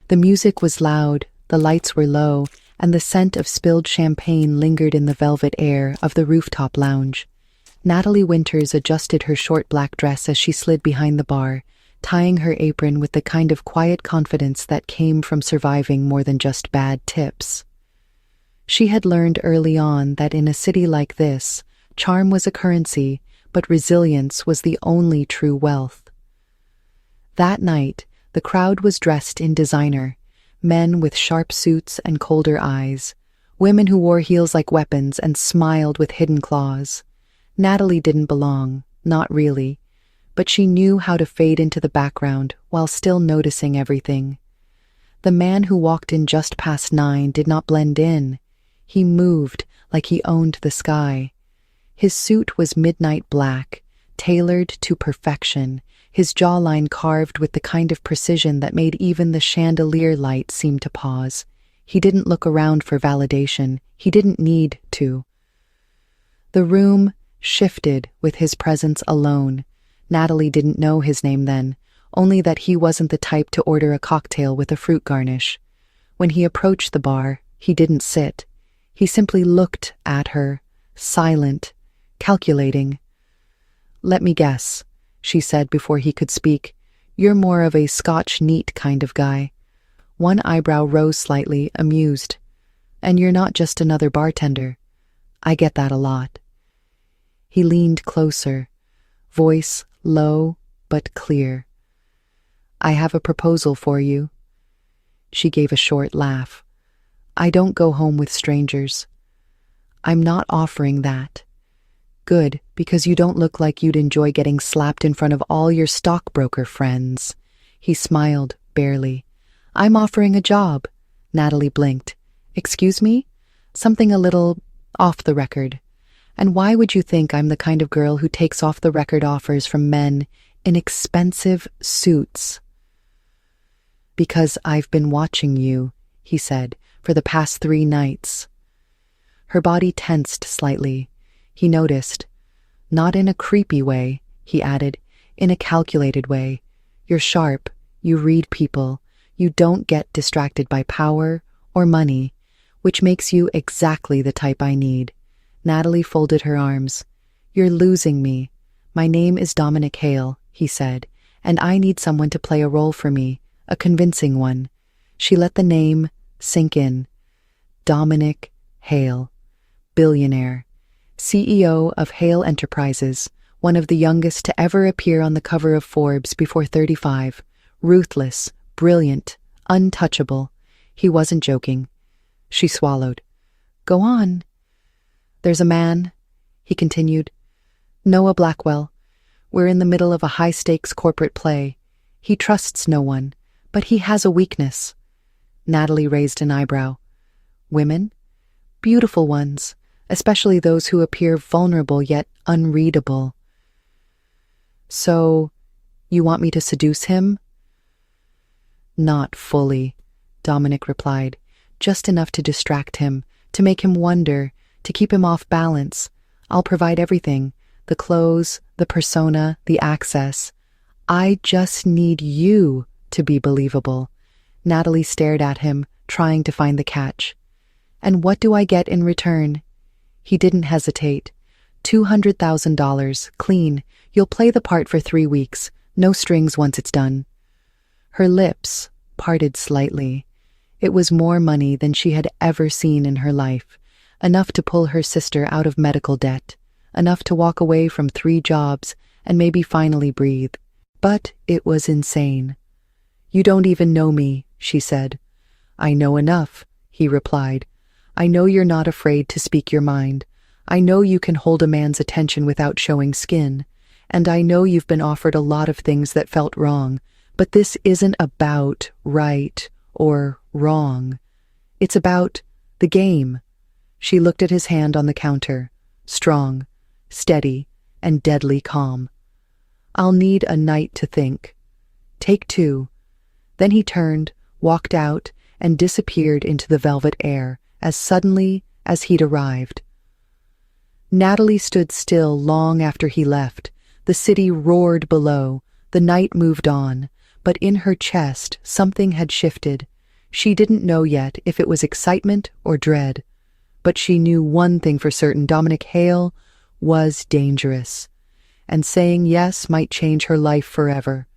The music was loud, the lights were low, and the scent of spilled champagne lingered in the velvet air of the rooftop lounge. Natalie Winters adjusted her short black dress as she slid behind the bar, tying her apron with the kind of quiet confidence that came from surviving more than just bad tips. She had learned early on that in a city like this, charm was a currency, but resilience was the only true wealth. That night, the crowd was dressed in designer, men with sharp suits and colder eyes, women who wore heels like weapons and smiled with hidden claws. Natalie didn't belong, not really, but she knew how to fade into the background while still noticing everything. The man who walked in just past 9 did not blend in. He moved like he owned the sky. His suit was midnight black, tailored to perfection, his jawline carved with the kind of precision that made even the chandelier light seem to pause. He didn't look around for validation. He didn't need to. The room shifted with his presence alone. Natalie didn't know his name then, only that he wasn't the type to order a cocktail with a fruit garnish. When he approached the bar, he didn't sit. He simply looked at her, silent, calculating. "Let me guess," she said before he could speak. "You're more of a Scotch neat kind of guy." One eyebrow rose slightly, amused. "And you're not just another bartender." "I get that a lot." He leaned closer, voice low but clear. "I have a proposal for you." She gave a short laugh. "I don't go home with strangers." "I'm not offering that." "Good, because you don't look like you'd enjoy getting slapped in front of all your stockbroker friends." He smiled, barely. "I'm offering a job." Natalie blinked. "Excuse me?" "Something a little off the record." "And why would you think I'm the kind of girl who takes off the record offers from men in expensive suits?" "Because I've been watching you," he said, "for the past 3 nights. Her body tensed slightly. He noticed. "Not in a creepy way," he added, "in a calculated way. You're sharp, you read people, you don't get distracted by power or money, which makes you exactly the type I need." Natalie folded her arms. "You're losing me. My name is Dominic Hale," he said, "and I need someone to play a role for me, a convincing one." She let the name sink in. Dominic Hale, billionaire, CEO of Hale Enterprises, one of the youngest to ever appear on the cover of Forbes before 35, ruthless, brilliant, untouchable. He wasn't joking. She swallowed. "Go on." "There's a man," he continued, "Noah Blackwell. We're in the middle of a high-stakes corporate play. He trusts no one, but he has a weakness." Natalie raised an eyebrow. "Women?" "Beautiful ones, especially those who appear vulnerable yet unreadable." "So, you want me to seduce him?" "Not fully," Dominic replied. "Just enough to distract him, to make him wonder, to keep him off balance. I'll provide everything, the clothes, the persona, the access. I just need you to be believable." Natalie stared at him, trying to find the catch. "And what do I get in return?" He didn't hesitate. $200,000, clean. You'll play the part for 3 weeks. No strings once it's done. Her lips parted slightly. It was more money than she had ever seen in her life. Enough to pull her sister out of medical debt. Enough to walk away from 3 jobs and maybe finally breathe. But it was insane. "You don't even know me," she said. "I know enough," he replied. "I know you're not afraid to speak your mind. I know you can hold a man's attention without showing skin. And I know you've been offered a lot of things that felt wrong, but this isn't about right or wrong. It's about the game." She looked at his hand on the counter, strong, steady, and deadly calm. "I'll need a night to think. Take 2. Then he turned, walked out, and disappeared into the velvet air as suddenly as he'd arrived. Natalie stood still long after he left. The city roared below. The night moved on, but in her chest something had shifted. She didn't know yet if it was excitement or dread, but she knew one thing for certain: Dominic Hale was dangerous, and saying yes might change her life forever.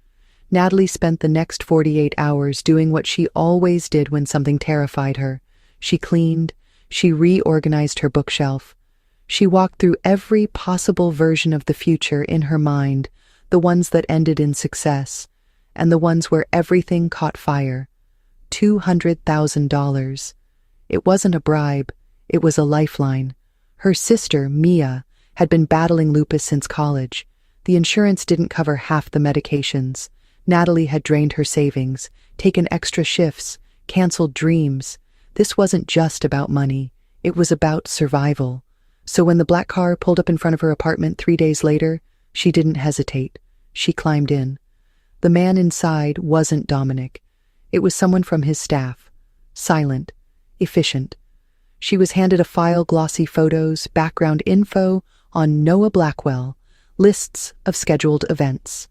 Natalie spent the next 48 hours doing what she always did when something terrified her. She cleaned, she reorganized her bookshelf. She walked through every possible version of the future in her mind, the ones that ended in success, and the ones where everything caught fire. $200,000. It wasn't a bribe, it was a lifeline. Her sister, Mia, had been battling lupus since college. The insurance didn't cover half the medications. Natalie had drained her savings, taken extra shifts, canceled dreams. This wasn't just about money, it was about survival. So when the black car pulled up in front of her apartment 3 days later, she didn't hesitate. She climbed in. The man inside wasn't Dominic. It was someone from his staff. Silent, efficient. She was handed a file, glossy photos, background info on Noah Blackwell, lists of scheduled events.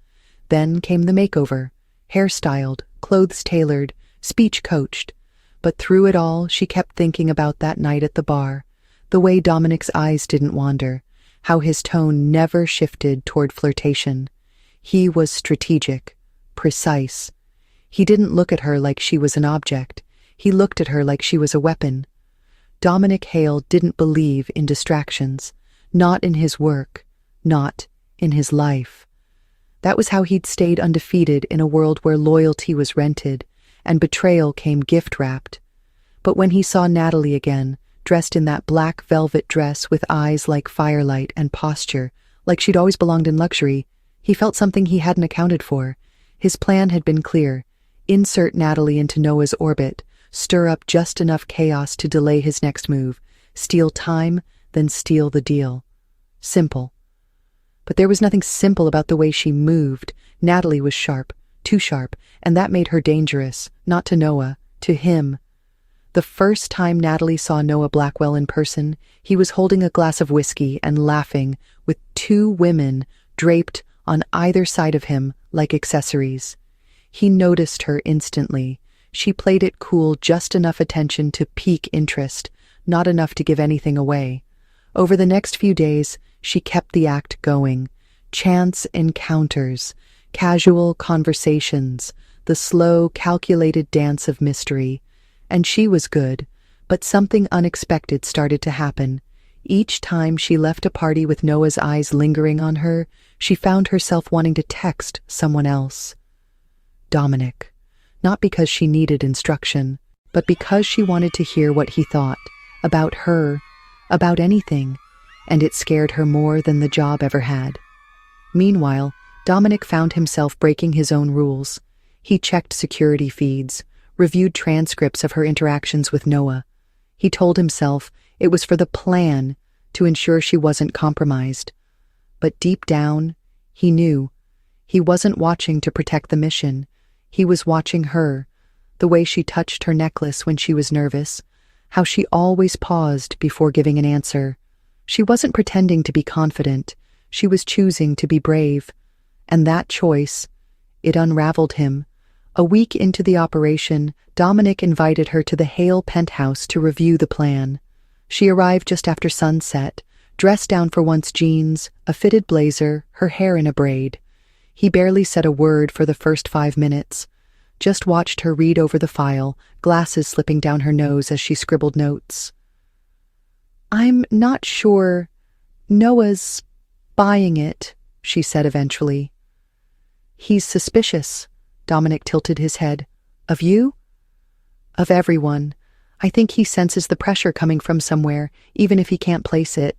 Then came the makeover, hairstyled, clothes tailored, speech coached. But through it all, she kept thinking about that night at the bar, the way Dominic's eyes didn't wander, how his tone never shifted toward flirtation. He was strategic, precise. He didn't look at her like she was an object. He looked at her like she was a weapon. Dominic Hale didn't believe in distractions, not in his work, not in his life. That was how he'd stayed undefeated in a world where loyalty was rented and betrayal came gift-wrapped. But when he saw Natalie again, dressed in that black velvet dress with eyes like firelight and posture, like she'd always belonged in luxury, he felt something he hadn't accounted for. His plan had been clear: insert Natalie into Noah's orbit, stir up just enough chaos to delay his next move, steal time, then steal the deal. Simple. But there was nothing simple about the way she moved. Natalie was sharp, too sharp, and that made her dangerous, not to Noah, to him. The first time Natalie saw Noah Blackwell in person, he was holding a glass of whiskey and laughing, with 2 women draped on either side of him like accessories. He noticed her instantly. She played it cool, just enough attention to pique interest, not enough to give anything away. Over the next few days, she kept the act going. Chance encounters, casual conversations, the slow, calculated dance of mystery. And she was good, but something unexpected started to happen. Each time she left a party with Noah's eyes lingering on her, she found herself wanting to text someone else. Dominic. Not because she needed instruction, but because she wanted to hear what he thought, about her, about anything, and it scared her more than the job ever had. Meanwhile, Dominic found himself breaking his own rules. He checked security feeds, reviewed transcripts of her interactions with Noah. He told himself it was for the plan, to ensure she wasn't compromised. But deep down, he knew. He wasn't watching to protect the mission. He was watching her, the way she touched her necklace when she was nervous, how she always paused before giving an answer. She wasn't pretending to be confident. She was choosing to be brave. And that choice, it unraveled him. A week into the operation, Dominic invited her to the Hale penthouse to review the plan. She arrived just after sunset, dressed down for once jeans, a fitted blazer, her hair in a braid. He barely said a word for the first 5 minutes, just watched her read over the file, glasses slipping down her nose as she scribbled notes. "I'm not sure Noah's buying it," she said eventually. "He's suspicious." Dominic tilted his head. "Of you?" "Of everyone. I think he senses the pressure coming from somewhere, even if he can't place it."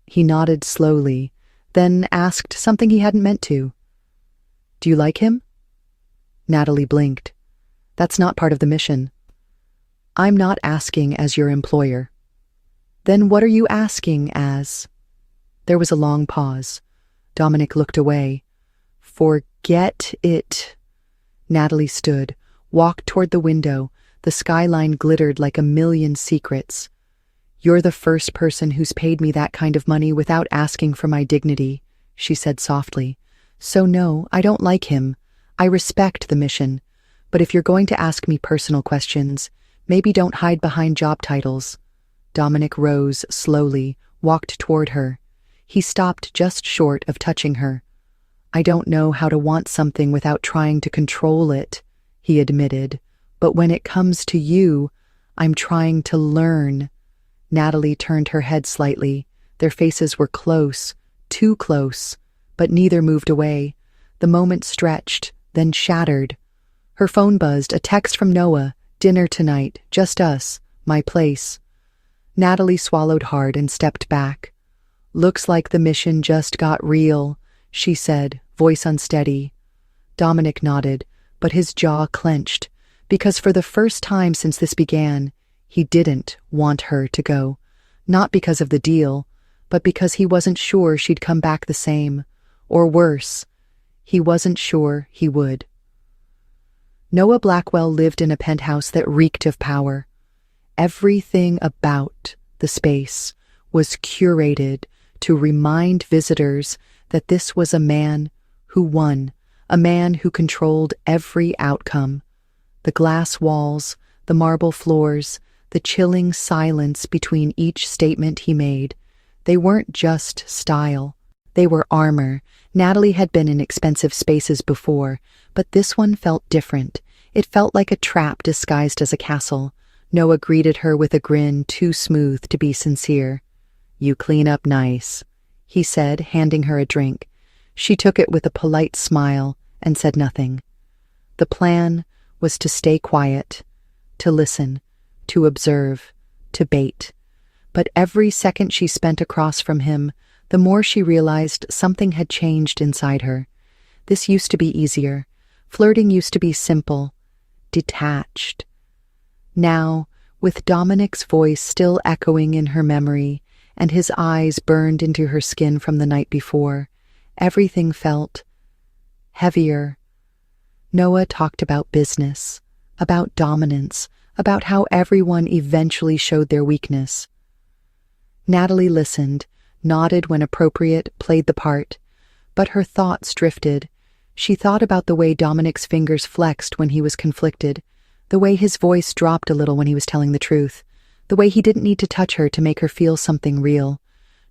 He nodded slowly, then asked something he hadn't meant to. "Do you like him?" Natalie blinked. "That's not part of the mission." "I'm not asking as your employer." "Then what are you asking as?" There was a long pause. Dominic looked away. "Forget it." Natalie stood, walked toward the window. The skyline glittered like a million secrets. "You're the first person who's paid me that kind of money without asking for my dignity," she said softly. "So no, I don't like him. I respect the mission. But if you're going to ask me personal questions, maybe don't hide behind job titles." Dominic rose slowly, walked toward her. He stopped just short of touching her. "I don't know how to want something without trying to control it," he admitted. "But when it comes to you, I'm trying to learn." Natalie turned her head slightly. Their faces were close, too close, but neither moved away. The moment stretched, then shattered. Her phone buzzed, a text from Noah. "Dinner tonight, just us, my place." Natalie swallowed hard and stepped back. "Looks like the mission just got real," she said, voice unsteady. Dominic nodded, but his jaw clenched, because for the first time since this began, he didn't want her to go. Not because of the deal, but because he wasn't sure she'd come back the same. Or worse, he wasn't sure he would. Noah Blackwell lived in a penthouse that reeked of power. Everything about the space was curated to remind visitors that this was a man who won, a man who controlled every outcome. The glass walls, the marble floors, the chilling silence between each statement he made, they weren't just style. They were armor. Natalie had been in expensive spaces before, but this one felt different. It felt like a trap disguised as a castle. Noah greeted her with a grin too smooth to be sincere. "You clean up nice," he said, handing her a drink. She took it with a polite smile and said nothing. The plan was to stay quiet, to listen, to observe, to bait. But every second she spent across from him, the more she realized something had changed inside her. This used to be easier. Flirting used to be simple, detached. Now, with Dominic's voice still echoing in her memory, and his eyes burned into her skin from the night before, everything felt heavier. Noah talked about business, about dominance, about how everyone eventually showed their weakness. Natalie listened, nodded when appropriate, played the part. But her thoughts drifted. She thought about the way Dominic's fingers flexed when he was conflicted, the way his voice dropped a little when he was telling the truth, the way he didn't need to touch her to make her feel something real.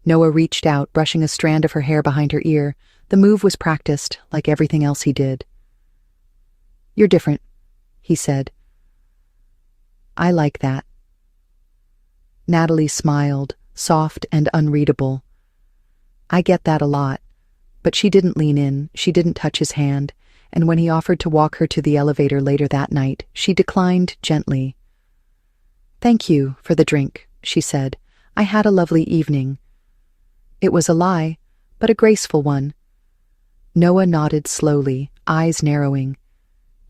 Noah reached out, brushing a strand of her hair behind her ear. The move was practiced, like everything else he did. "You're different," he said. "I like that." Natalie smiled, soft and unreadable. "I get that a lot." But she didn't lean in, she didn't touch his hand, and when he offered to walk her to the elevator later that night, she declined gently. "Thank you for the drink," she said. "I had a lovely evening." It was a lie, but a graceful one. Noah nodded slowly, eyes narrowing.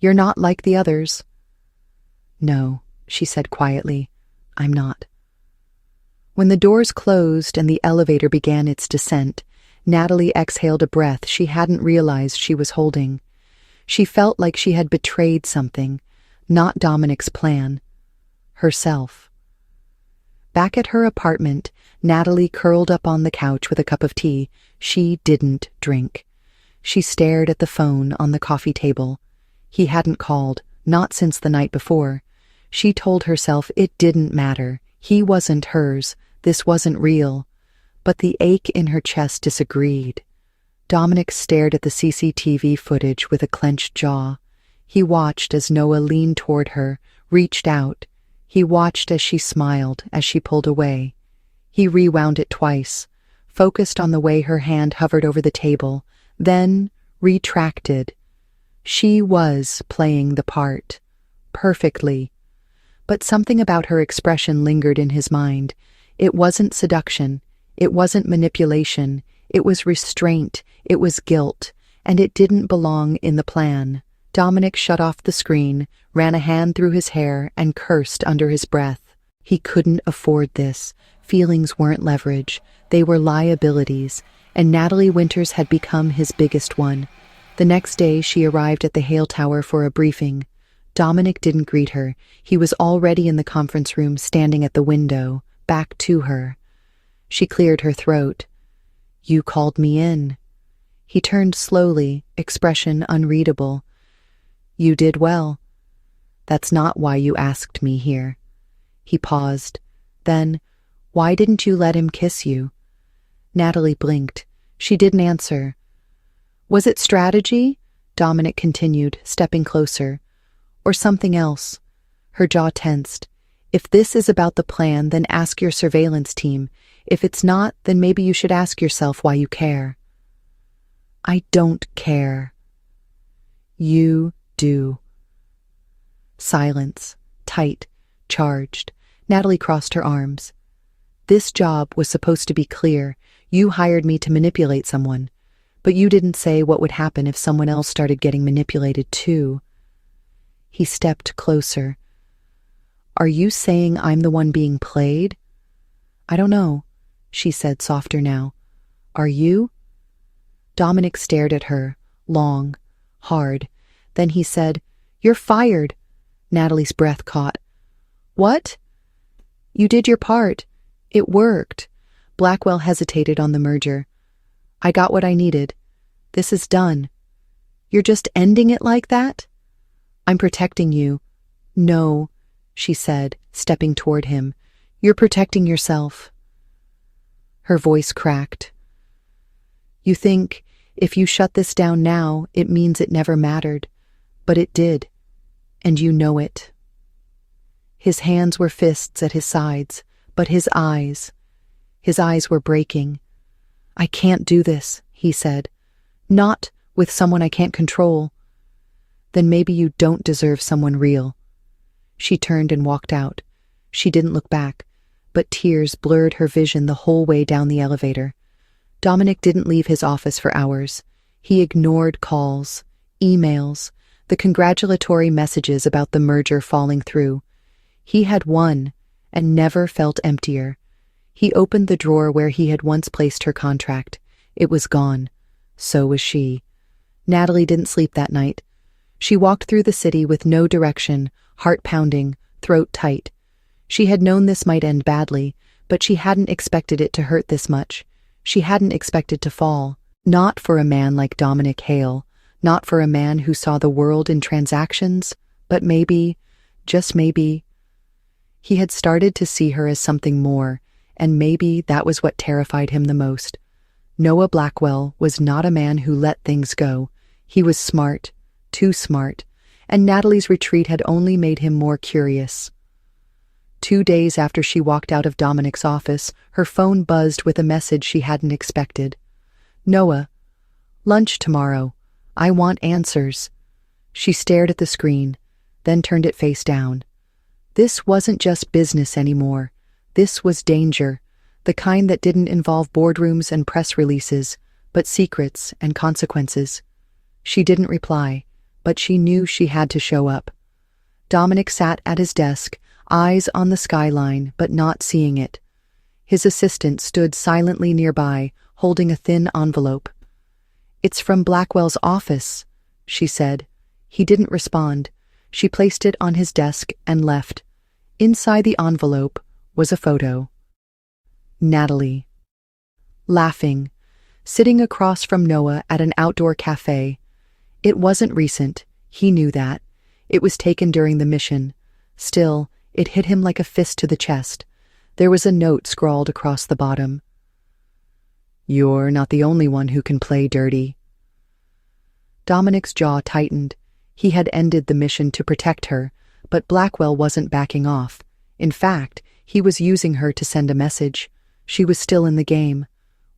"You're not like the others." "No," she said quietly, "I'm not." When the doors closed and the elevator began its descent, Natalie exhaled a breath she hadn't realized she was holding. She felt like she had betrayed something, not Dominic's plan, herself. Back at her apartment, Natalie curled up on the couch with a cup of tea. She didn't drink. She stared at the phone on the coffee table. He hadn't called, not since the night before. She told herself it didn't matter. He wasn't hers. This wasn't real. But the ache in her chest disagreed. Dominic stared at the CCTV footage with a clenched jaw. He watched as Noah leaned toward her, reached out. He watched as she smiled, as she pulled away. He rewound it twice, focused on the way her hand hovered over the table, then retracted. She was playing the part. Perfectly. But something about her expression lingered in his mind. It wasn't seduction. It wasn't manipulation. It was restraint. It was guilt. And it didn't belong in the plan. Dominic shut off the screen, ran a hand through his hair, and cursed under his breath. He couldn't afford this. Feelings weren't leverage. They were liabilities. And Natalie Winters had become his biggest one. The next day, she arrived at the Hale Tower for a briefing. Dominic didn't greet her. He was already in the conference room, standing at the window, back to her. She cleared her throat. "You called me in." He turned slowly, expression unreadable. "You did well." That's not why you asked me here. He paused. Then, why didn't you let him kiss you? Natalie blinked. She didn't answer. Was it strategy? Dominic continued, stepping closer. Or something else? Her jaw tensed. If this is about the plan, then ask your surveillance team. If it's not, then maybe you should ask yourself why you care. I don't care. You do. Silence. Tight. Charged. Natalie crossed her arms. This job was supposed to be clear. You hired me to manipulate someone. But you didn't say what would happen if someone else started getting manipulated too. He stepped closer. Are you saying I'm the one being played? I don't know, she said softer now. Are you? Dominic stared at her, long, hard. Then he said, You're fired. Natalie's breath caught. What? You did your part. It worked. Blackwell hesitated on the merger. I got what I needed. This is done. You're just ending it like that? I'm protecting you. No, she said, stepping toward him. You're protecting yourself. Her voice cracked. You think if you shut this down now, it means it never mattered. But it did. And you know it. His hands were fists at his sides, but his eyes were breaking. I can't do this, he said. Not with someone I can't control. Then maybe you don't deserve someone real. She turned and walked out. She didn't look back, but tears blurred her vision the whole way down the elevator. Dominic didn't leave his office for hours. He ignored calls, emails, the congratulatory messages about the merger falling through. He had won and never felt emptier. He opened the drawer where he had once placed her contract. It was gone. So was she. Natalie didn't sleep that night. She walked through the city with no direction, heart pounding, throat tight. She had known this might end badly, but she hadn't expected it to hurt this much. She hadn't expected to fall. Not for a man like Dominic Hale, not for a man who saw the world in transactions, but maybe, just maybe, he had started to see her as something more, and maybe that was what terrified him the most. Noah Blackwell was not a man who let things go. He was smart, too smart, and Natalie's retreat had only made him more curious. 2 days after she walked out of Dominic's office, her phone buzzed with a message she hadn't expected. Noah, lunch tomorrow. I want answers. She stared at the screen, then turned it face down. This wasn't just business anymore. This was danger, the kind that didn't involve boardrooms and press releases, but secrets and consequences. She didn't reply, but she knew she had to show up. Dominic sat at his desk, eyes on the skyline, but not seeing it. His assistant stood silently nearby, holding a thin envelope. It's from Blackwell's office, she said. He didn't respond. She placed it on his desk and left. Inside the envelope was a photo. Natalie. Laughing, sitting across from Noah at an outdoor cafe. It wasn't recent, he knew that. It was taken during the mission. Still, it hit him like a fist to the chest. There was a note scrawled across the bottom. You're not the only one who can play dirty. Dominic's jaw tightened. He had ended the mission to protect her, but Blackwell wasn't backing off. In fact, he was using her to send a message. She was still in the game,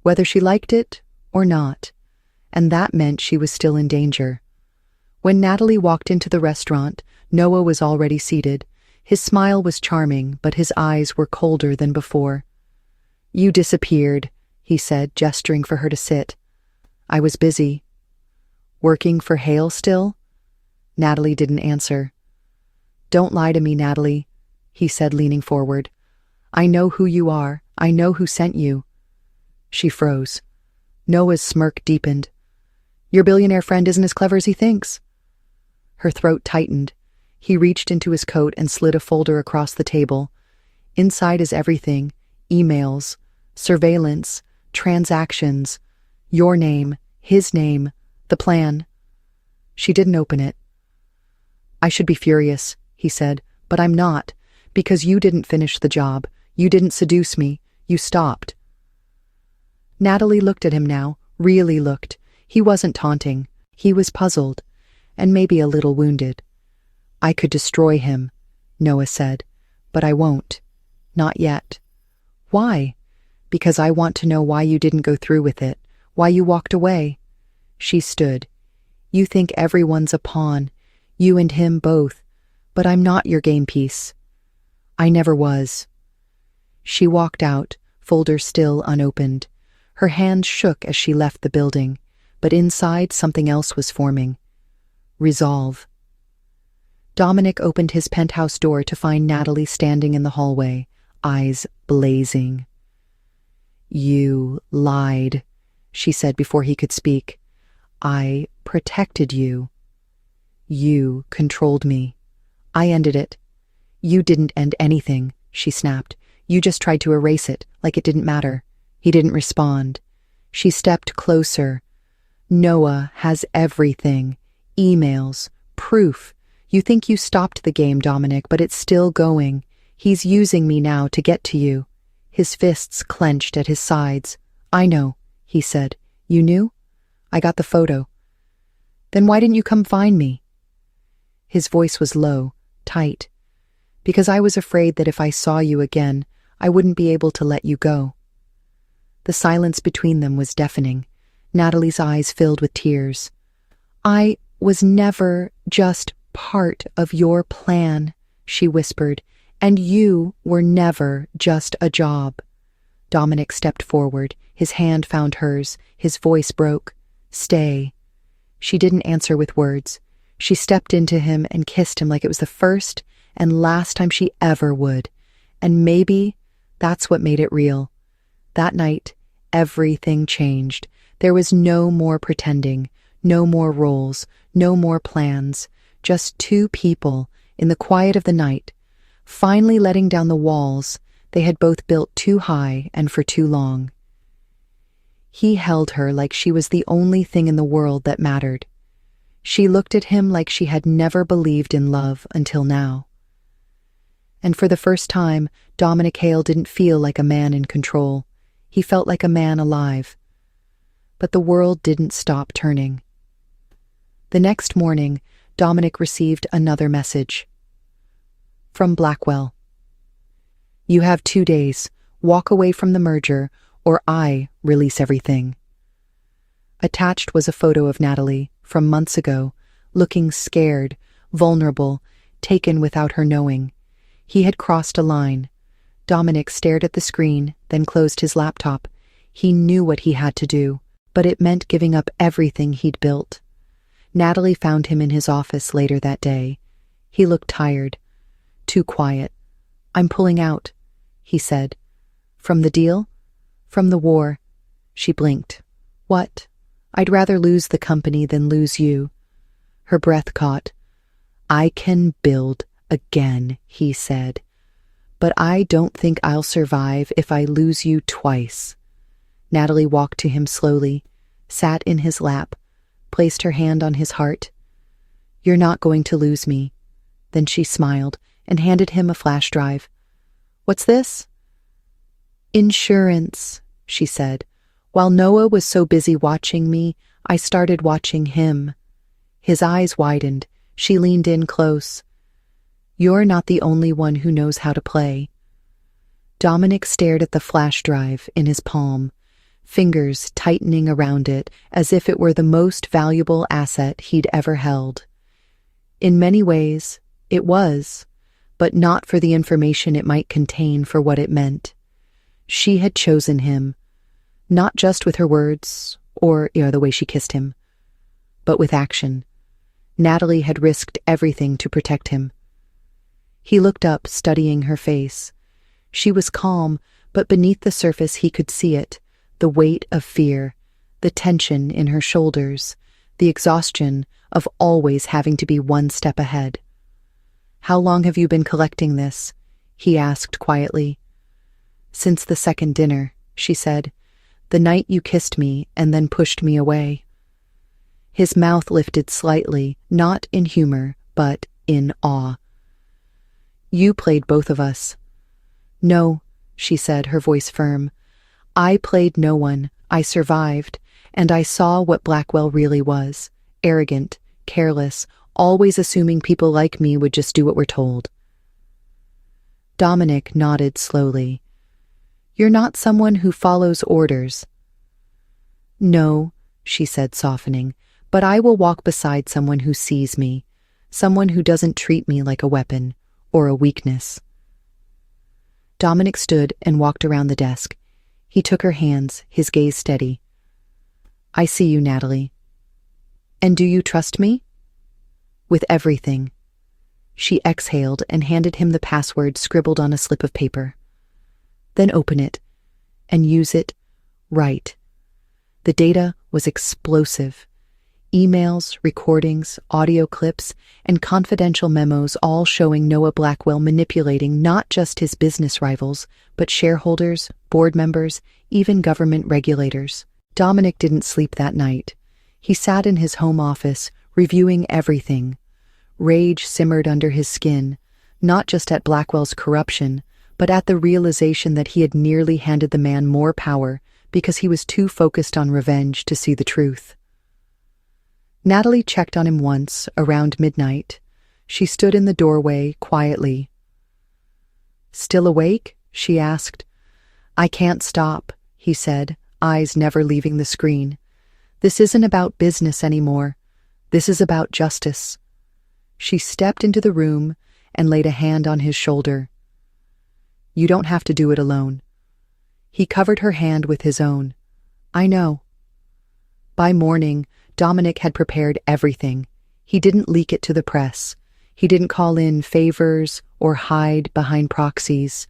whether she liked it or not. And that meant she was still in danger. When Natalie walked into the restaurant, Noah was already seated. His smile was charming, but his eyes were colder than before. You disappeared, he said, gesturing for her to sit. I was busy. Working for Hale still? Natalie didn't answer. Don't lie to me, Natalie, he said, leaning forward. I know who you are. I know who sent you. She froze. Noah's smirk deepened. Your billionaire friend isn't as clever as he thinks. Her throat tightened. He reached into his coat and slid a folder across the table. Inside is everything. Emails, surveillance, transactions, your name, his name, the plan. She didn't open it. I should be furious, he said, but I'm not, because you didn't finish the job. You didn't seduce me. You stopped. Natalie looked at him now, really looked. He wasn't taunting. He was puzzled, and maybe a little wounded. I could destroy him, Noah said, but I won't. Not yet. Why? Because I want to know why you didn't go through with it, why you walked away. She stood. You think everyone's a pawn, you and him both, but I'm not your game piece. I never was. She walked out, folder still unopened. Her hands shook as she left the building, but inside something else was forming. Resolve. Dominic opened his penthouse door to find Natalie standing in the hallway, eyes blazing. You lied, she said before he could speak. I protected you. You controlled me. I ended it. You didn't end anything, she snapped. You just tried to erase it, like it didn't matter. He didn't respond. She stepped closer. Noah has everything. Emails, proof. You think you stopped the game, Dominic, but it's still going. He's using me now to get to you. His fists clenched at his sides. I know, he said. You knew? I got the photo. Then why didn't you come find me? His voice was low, tight. Because I was afraid that if I saw you again, I wouldn't be able to let you go. The silence between them was deafening. Natalie's eyes filled with tears. I was never just part of your plan, she whispered, and you were never just a job. Dominic stepped forward. His hand found hers. His voice broke. Stay. She didn't answer with words. She stepped into him and kissed him like it was the first and last time she ever would. And maybe that's what made it real. That night, everything changed. There was no more pretending, no more roles, no more plans. Just two people, in the quiet of the night, finally letting down the walls they had both built too high and for too long. He held her like she was the only thing in the world that mattered. She looked at him like she had never believed in love until now. And for the first time, Dominic Hale didn't feel like a man in control. He felt like a man alive. But the world didn't stop turning. The next morning, Dominic received another message. From Blackwell. You have 2 days. Walk away from the merger, or I release everything. Attached was a photo of Natalie, from months ago, looking scared, vulnerable, taken without her knowing. He had crossed a line. Dominic stared at the screen, then closed his laptop. He knew what he had to do, but it meant giving up everything he'd built. Natalie found him in his office later that day. He looked tired, too quiet. I'm pulling out, he said. From the deal? From the war. She blinked. What? I'd rather lose the company than lose you. Her breath caught. I can build again, he said. But I don't think I'll survive if I lose you twice. Natalie walked to him slowly, sat in his lap, placed her hand on his heart. You're not going to lose me. Then she smiled and handed him a flash drive. What's this? Insurance, she said. While Noah was so busy watching me, I started watching him. His eyes widened. She leaned in close. You're not the only one who knows how to play. Dominic stared at the flash drive in his palm, fingers tightening around it as if it were the most valuable asset he'd ever held. In many ways, it was, but not for the information it might contain for what it meant. She had chosen him, not just with her words or the way she kissed him, but with action. Natalie had risked everything to protect him. He looked up, studying her face. She was calm, but beneath the surface he could see it, the weight of fear, the tension in her shoulders, the exhaustion of always having to be one step ahead. How long have you been collecting this? He asked quietly. Since the second dinner, she said. The night you kissed me and then pushed me away. His mouth lifted slightly, not in humor, but in awe. You played both of us." "No," she said, her voice firm. "I played no one. I survived, and I saw what Blackwell really was. Arrogant, careless, always assuming people like me would just do what we're told." Dominic nodded slowly. "You're not someone who follows orders." "No," she said, softening, "but I will walk beside someone who sees me, someone who doesn't treat me like a weapon or a weakness." Dominic stood and walked around the desk. He took her hands, his gaze steady. "I see you, Natalie. And do you trust me?" "With everything." She exhaled and handed him the password scribbled on a slip of paper. "Then open it and use it right." The data was explosive. Emails, recordings, audio clips, and confidential memos all showing Noah Blackwell manipulating not just his business rivals, but shareholders, board members, even government regulators. Dominic didn't sleep that night. He sat in his home office, reviewing everything. Rage simmered under his skin, not just at Blackwell's corruption, but at the realization that he had nearly handed the man more power because he was too focused on revenge to see the truth. Natalie checked on him once, around midnight. She stood in the doorway, quietly. "Still awake?" she asked. "I can't stop," he said, eyes never leaving the screen. "This isn't about business anymore. This is about justice." She stepped into the room and laid a hand on his shoulder. "You don't have to do it alone." He covered her hand with his own. "I know." By morning, Dominic had prepared everything. He didn't leak it to the press. He didn't call in favors or hide behind proxies.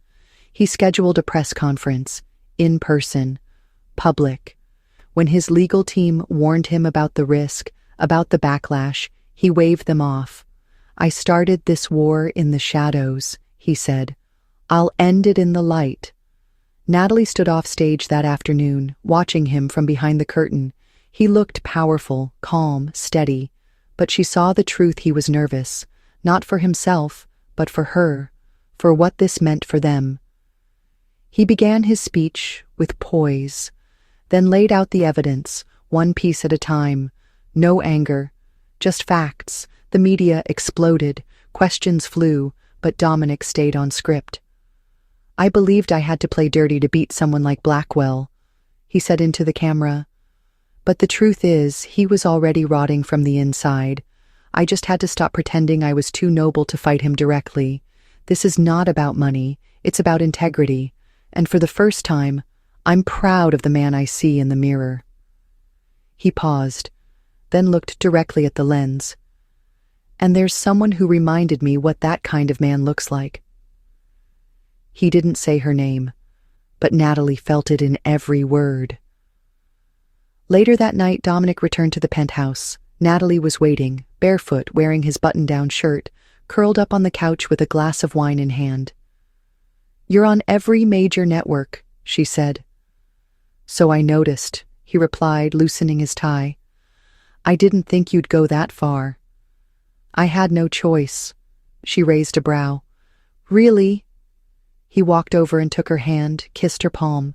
He scheduled a press conference, in person, public. When his legal team warned him about the risk, about the backlash, he waved them off. "I started this war in the shadows," he said. "I'll end it in the light." Natalie stood off stage that afternoon, watching him from behind the curtain. He looked powerful, calm, steady, but she saw the truth. He was nervous, not for himself, but for her, for what this meant for them. He began his speech with poise, then laid out the evidence, one piece at a time. No anger, just facts. The media exploded, questions flew, but Dominic stayed on script. "I believed I had to play dirty to beat someone like Blackwell," he said into the camera. "But the truth is, he was already rotting from the inside. I just had to stop pretending I was too noble to fight him directly. This is not about money, it's about integrity. And for the first time, I'm proud of the man I see in the mirror." He paused, then looked directly at the lens. "And there's someone who reminded me what that kind of man looks like." He didn't say her name, but Natalie felt it in every word. Later that night, Dominic returned to the penthouse. Natalie was waiting, barefoot, wearing his button-down shirt, curled up on the couch with a glass of wine in hand. "You're on every major network," she said. "So I noticed," he replied, loosening his tie. "I didn't think you'd go that far." "I had no choice." She raised a brow. "Really?" He walked over and took her hand, kissed her palm.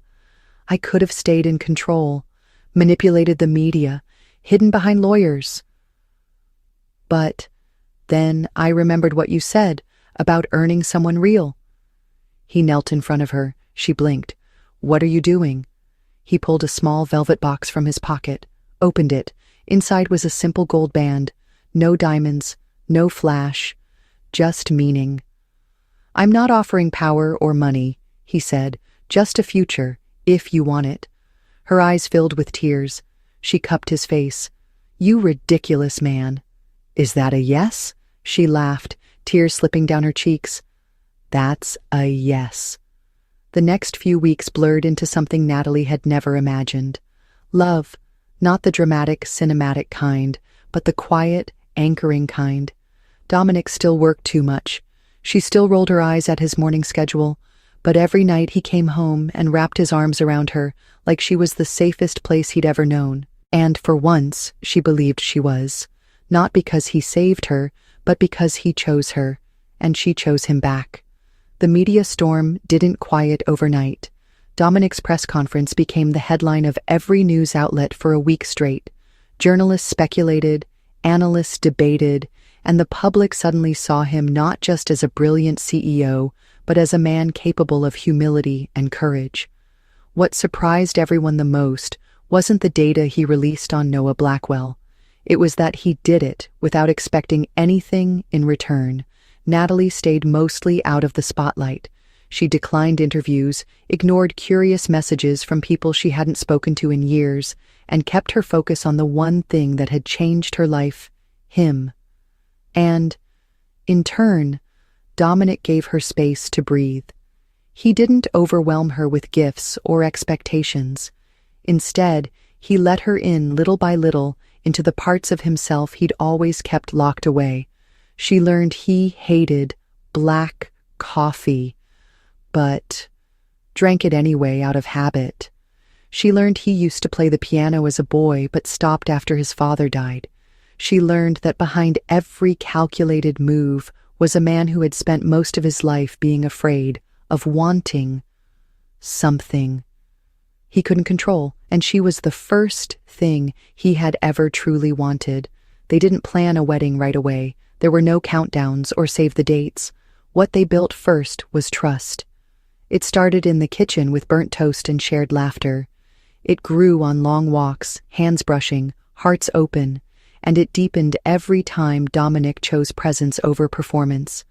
"I could have stayed in control, manipulated the media, hidden behind lawyers. But then I remembered what you said about earning someone real." He knelt in front of her. She blinked. "What are you doing?" He pulled a small velvet box from his pocket, opened it. Inside was a simple gold band. No diamonds, no flash, just meaning. "I'm not offering power or money," he said, "just a future, if you want it." Her eyes filled with tears. She cupped his face. "You ridiculous man." "Is that a yes?" She laughed, tears slipping down her cheeks. "That's a yes." The next few weeks blurred into something Natalie had never imagined. Love, not the dramatic, cinematic kind, but the quiet, anchoring kind. Dominic still worked too much. She still rolled her eyes at his morning schedule, but every night he came home and wrapped his arms around her like she was the safest place he'd ever known. And for once, she believed she was. Not because he saved her, but because he chose her. and she chose him back. The media storm didn't quiet overnight. Dominic's press conference became the headline of every news outlet for a week straight. Journalists speculated, analysts debated, and the public suddenly saw him not just as a brilliant CEO, but as a man capable of humility and courage. What surprised everyone the most wasn't the data he released on Noah Blackwell. It was that he did it without expecting anything in return. Natalie stayed mostly out of the spotlight. She declined interviews, ignored curious messages from people she hadn't spoken to in years, and kept her focus on the one thing that had changed her life, him. And, in turn, Dominic gave her space to breathe. He didn't overwhelm her with gifts or expectations. Instead, he let her in little by little into the parts of himself he'd always kept locked away. She learned he hated black coffee, but drank it anyway out of habit. She learned he used to play the piano as a boy but stopped after his father died. She learned that behind every calculated move was a man who had spent most of his life being afraid of wanting something he couldn't control, and she was the first thing he had ever truly wanted. They didn't plan a wedding right away. There were no countdowns or save the dates. What they built first was trust. It started in the kitchen with burnt toast and shared laughter. It grew on long walks, hands brushing, hearts open, and it deepened every time Dominic chose presence over performance.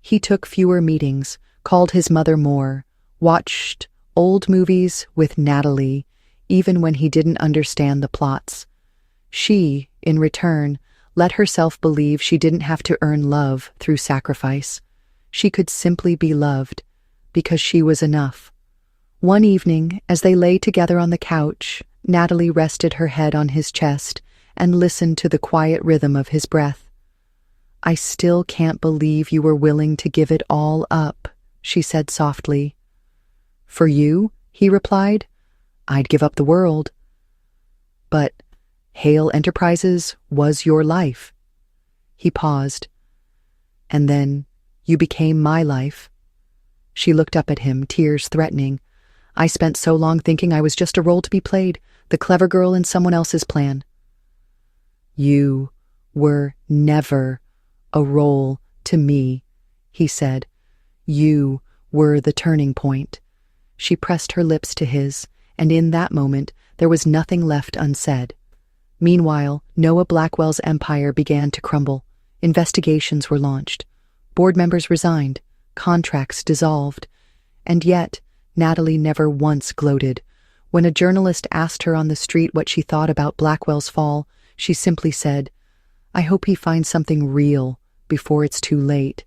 He took fewer meetings, called his mother more, watched old movies with Natalie, even when he didn't understand the plots. She, in return, let herself believe she didn't have to earn love through sacrifice. She could simply be loved, because she was enough. One evening, as they lay together on the couch, Natalie rested her head on his chest and listened to the quiet rhythm of his breath. "I still can't believe you were willing to give it all up," she said softly. "For you," he replied, "I'd give up the world." "But Hale Enterprises was your life." He paused. "And then you became my life." She looked up at him, tears threatening. "I spent so long thinking I was just a role to be played, the clever girl in someone else's plan." "You were never a role to me," he said. "You were the turning point." She pressed her lips to his, and in that moment there was nothing left unsaid. Meanwhile, Noah Blackwell's empire began to crumble. Investigations were launched. Board members resigned. Contracts dissolved. And yet, Natalie never once gloated. When a journalist asked her on the street what she thought about Blackwell's fall, she simply said, "I hope he finds something real before it's too late."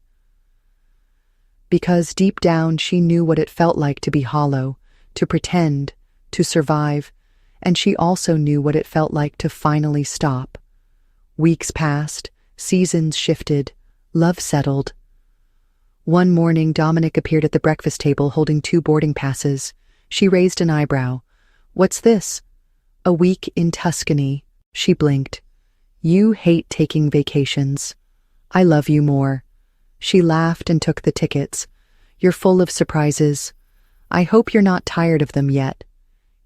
Because deep down she knew what it felt like to be hollow, to pretend, to survive, and she also knew what it felt like to finally stop. Weeks passed, seasons shifted, love settled. One morning, Dominic appeared at the breakfast table holding 2 boarding passes. She raised an eyebrow. "What's this?" "A week in Tuscany." She blinked. "You hate taking vacations. I love you more." She laughed and took the tickets. "You're full of surprises. I hope you're not tired of them yet."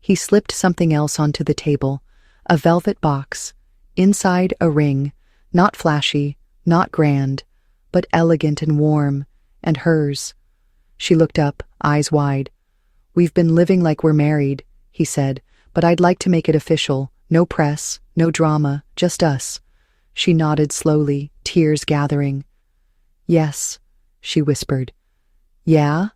He slipped something else onto the table, a velvet box. Inside a ring, not flashy, not grand, but elegant and warm, and hers. She looked up, eyes wide. "We've been living like we're married," he said, "but I'd like to make it official. No press, no drama, just us." She nodded slowly, tears gathering. "Yes," she whispered. "Yeah?"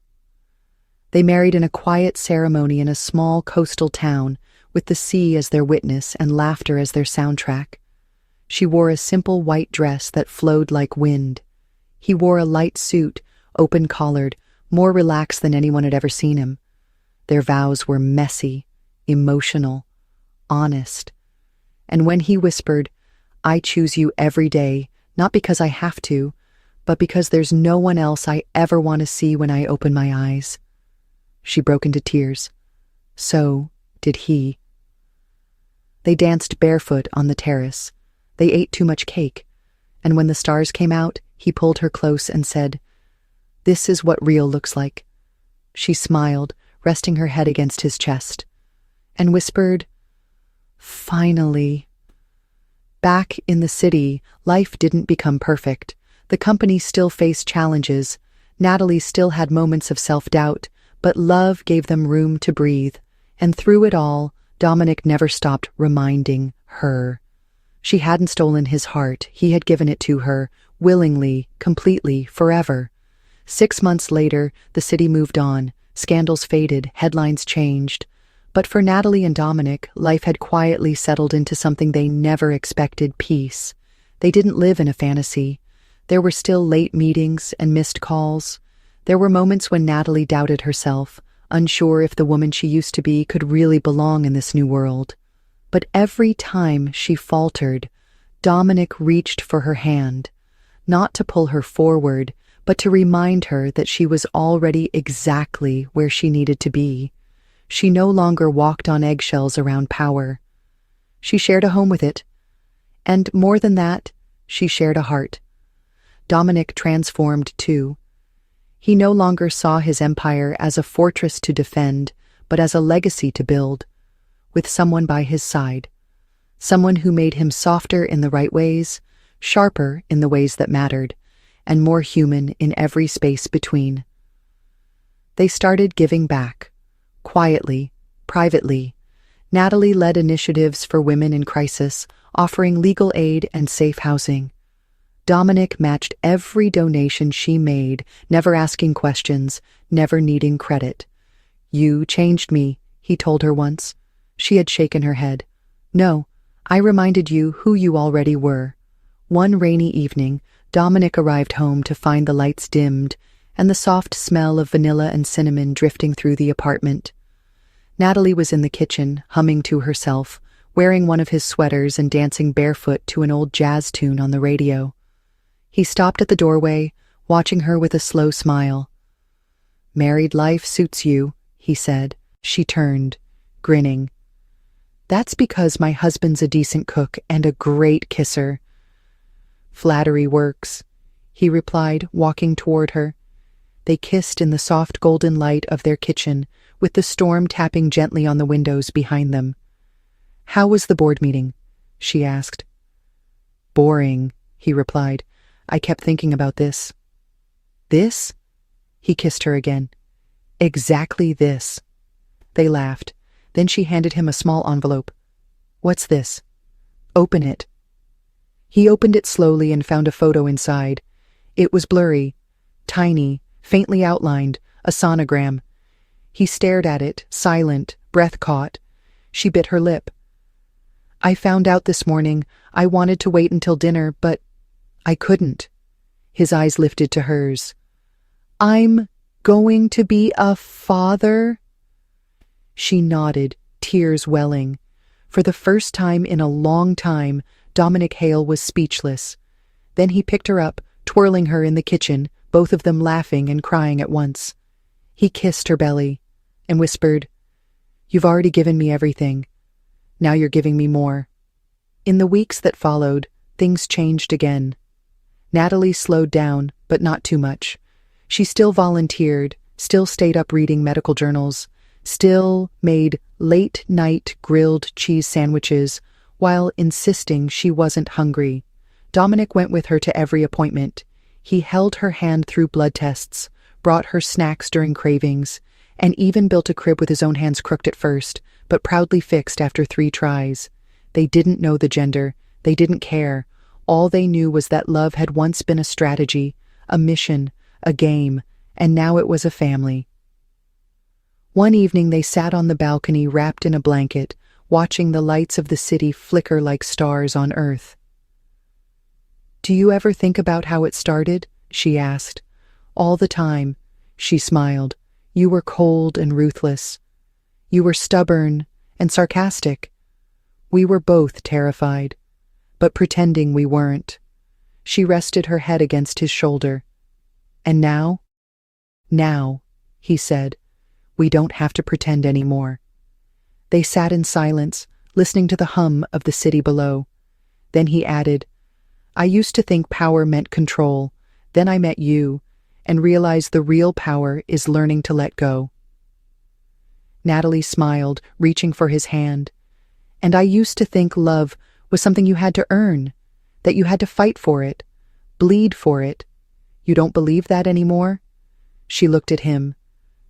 They married in a quiet ceremony in a small coastal town, with the sea as their witness and laughter as their soundtrack. She wore a simple white dress that flowed like wind. He wore a light suit, open-collared, more relaxed than anyone had ever seen him. Their vows were messy, emotional, honest. And when he whispered, "I choose you every day, not because I have to, but because there's no one else I ever want to see when I open my eyes," she broke into tears. So did he. They danced barefoot on the terrace. They ate too much cake. And when the stars came out, He pulled her close and said, "This is what real looks like." She smiled, resting her head against his chest, and whispered, "Finally." Back in the city, life didn't become perfect. The company still faced challenges. Natalie still had moments of self-doubt, but love gave them room to breathe. And through it all, Dominic never stopped reminding her. She hadn't stolen his heart. He had given it to her, willingly, completely, forever. 6 months later, the city moved on. Scandals faded, headlines changed. But for Natalie and Dominic, life had quietly settled into something they never expected: peace. They didn't live in a fantasy. There were still late meetings and missed calls. There were moments when Natalie doubted herself, unsure if the woman she used to be could really belong in this new world. But every time she faltered, Dominic reached for her hand, not to pull her forward, but to remind her that she was already exactly where she needed to be. She no longer walked on eggshells around power. She shared a home with it. And more than that, she shared a heart. Dominic transformed too. He no longer saw his empire as a fortress to defend, but as a legacy to build, with someone by his side. Someone who made him softer in the right ways, sharper in the ways that mattered, and more human in every space between. They started giving back. Quietly, privately. Natalie led initiatives for women in crisis, offering legal aid and safe housing. Dominic matched every donation she made, never asking questions, never needing credit. "You changed me," he told her once. She had shaken her head. "No, I reminded you who you already were." One rainy evening, Dominic arrived home to find the lights dimmed and the soft smell of vanilla and cinnamon drifting through the apartment. Natalie was in the kitchen, humming to herself, wearing one of his sweaters and dancing barefoot to an old jazz tune on the radio. He stopped at the doorway, watching her with a slow smile. "Married life suits you," he said. She turned, grinning. "That's because my husband's a decent cook and a great kisser." "Flattery works," he replied, walking toward her. They kissed in the soft golden light of their kitchen, with the storm tapping gently on the windows behind them. "How was the board meeting?" she asked. "Boring," he replied. "I kept thinking about this." "This?" He kissed her again. "Exactly this." They laughed. Then she handed him a small envelope. "What's this?" "Open it." He opened it slowly and found a photo inside. It was blurry, tiny, faintly outlined, a sonogram. He stared at it, silent, breath caught. She bit her lip. "I found out this morning. I wanted to wait until dinner, but I couldn't." His eyes lifted to hers. "I'm going to be a father?" She nodded, tears welling. For the first time in a long time, Dominic Hale was speechless. Then he picked her up, twirling her in the kitchen, both of them laughing and crying at once. He kissed her belly and whispered, "You've already given me everything. Now you're giving me more." In the weeks that followed, things changed again. Natalie slowed down, but not too much. She still volunteered, still stayed up reading medical journals, still made late-night grilled cheese sandwiches, while insisting she wasn't hungry. Dominic went with her to every appointment. He held her hand through blood tests, brought her snacks during cravings, and even built a crib with his own hands crooked at first, but proudly fixed after 3 tries. They didn't know the gender. They didn't care. All they knew was that love had once been a strategy, a mission, a game, and now it was a family. One evening they sat on the balcony wrapped in a blanket, watching the lights of the city flicker like stars on Earth. "Do you ever think about how it started?" she asked. "All the time," she smiled. "You were cold and ruthless. You were stubborn and sarcastic. We were both terrified, but pretending we weren't." She rested her head against his shoulder. "And now?" "Now," he said, "we don't have to pretend anymore." They sat in silence, listening to the hum of the city below. Then he added, "I used to think power meant control, Then I met you, and realized the real power is learning to let go." Natalie smiled, reaching for his hand. "And I used to think love was something you had to earn, that you had to fight for it, bleed for it. You don't believe that anymore?" She looked at him.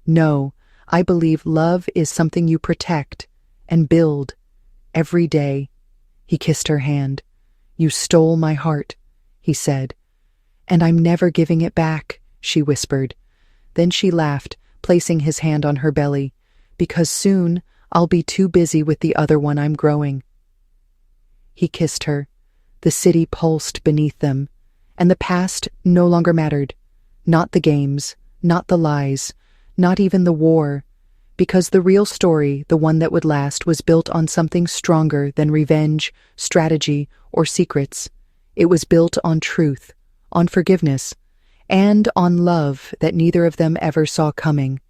"No, I believe love is something you protect and build every day." He kissed her hand. "You stole my heart," he said. "And I'm never giving it back," she whispered. Then she laughed, placing his hand on her belly. "Because soon I'll be too busy with the other one I'm growing." He kissed her. The city pulsed beneath them, and the past no longer mattered. Not the games, not the lies, not even the war, because the real story, the one that would last, was built on something stronger than revenge, strategy, or secrets. It was built on truth, on forgiveness, and on love that neither of them ever saw coming.